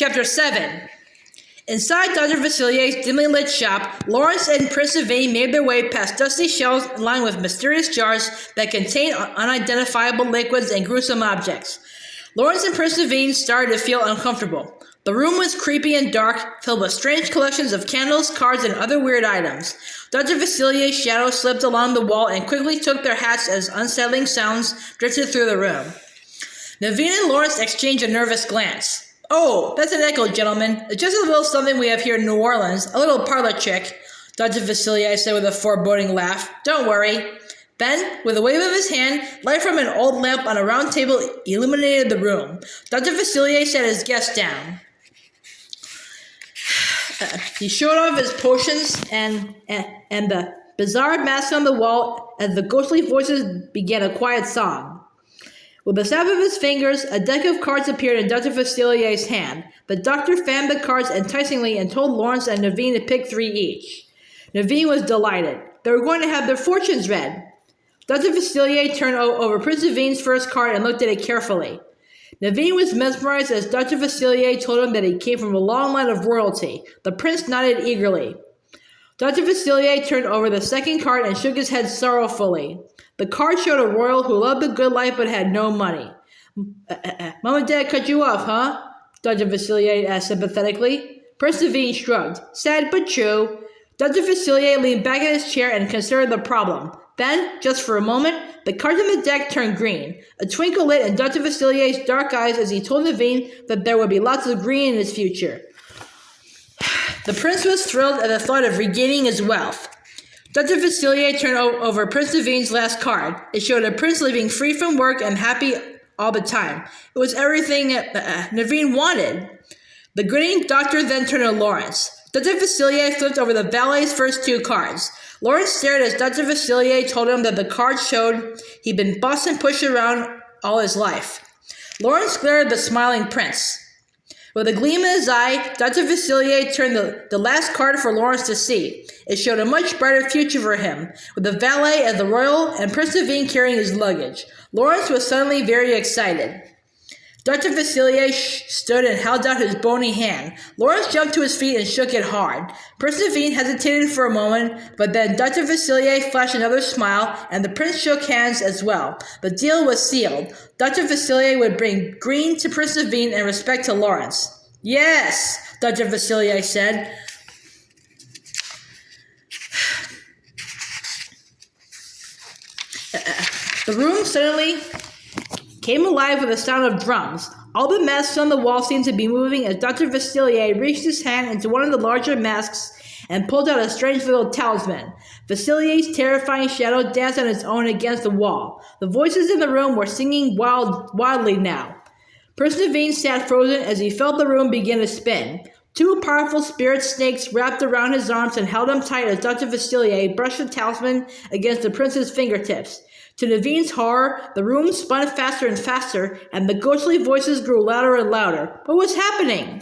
Chapter 7. Inside Dr. Facilier's dimly lit shop, Lawrence and Prince Naveen made their way past dusty shelves lined with mysterious jars that contained unidentifiable liquids and gruesome objects. Lawrence and Prince Naveen started to feel uncomfortable. The room was creepy and dark, filled with strange collections of candles, cards, and other weird items. Dr. Facilier's shadow slipped along the wall and quickly took their hats as unsettling sounds drifted through the room. Naveen and Lawrence exchanged a nervous glance. "Oh, that's an echo, gentlemen. It's just a little something we have here in New Orleans, a little parlor trick," Dr. Facilier said with a foreboding laugh. "Don't worry." Then, with a wave of his hand, light from an old lamp on a round table illuminated the room. Dr. Facilier sat his guest down. He showed off his potions and the bizarre mask on the wall as the ghostly voices began a quiet song. With a snap of his fingers, a deck of cards appeared in Dr. Facilier's hand. The doctor fanned the cards enticingly and told Lawrence and Naveen to pick 3 each. Naveen was delighted. They were going to have their fortunes read. Dr. Facilier turned over Prince Naveen's first card and looked at it carefully. Naveen was mesmerized as Dr. Facilier told him that he came from a long line of royalty. The prince nodded eagerly. Dr. Facilier turned over the second card and shook his head sorrowfully. The card showed a royal who loved the good life but had no money. Mom and Dad cut you off, huh? Dr. Facilier asked sympathetically. Prince Naveen shrugged. Sad but true. Dr. Facilier leaned back in his chair and considered the problem. Then, just for a moment, the cards on the deck turned green. A twinkle lit in Dr. Facilier's dark eyes as he told Naveen that there would be lots of green in his future. The prince was thrilled at the thought of regaining his wealth. Dr. Facilier turned over Prince Naveen's last card. It showed a prince living free from work and happy all the time. It was everything Naveen wanted. The grinning doctor then turned to Lawrence. Dr. Facilier flipped over the valet's first 2 cards. Lawrence stared as Dr. Facilier told him that the cards showed he'd been bossed and pushed around all his life. Lawrence glared at the smiling prince. With a gleam in his eye, Dr. Facilier turned the last card for Lawrence to see. It showed a much brighter future for him, with the valet as the royal and Prince Naveen carrying his luggage. Lawrence was suddenly very excited. Dr. Facilier stood and held out his bony hand. Lawrence jumped to his feet and shook it hard. Prince Naveen hesitated for a moment, but then Dr. Facilier flashed another smile, and the prince shook hands as well. The deal was sealed. Dr. Facilier would bring green to Prince Naveen and respect to Lawrence. Yes, Dr. Facilier said. The room suddenly came alive with the sound of drums. All the masks on the wall seemed to be moving as Dr. Facilier reached his hand into one of the larger masks and pulled out a strange little talisman. Facilier's terrifying shadow danced on its own against the wall. The voices in the room were singing wildly now. Prince Naveen sat frozen as he felt the room begin to spin. 2 powerful spirit snakes wrapped around his arms and held him tight as Dr. Facilier brushed the talisman against the prince's fingertips. To Naveen's horror, the room spun faster and faster, and the ghostly voices grew louder and louder. What was happening?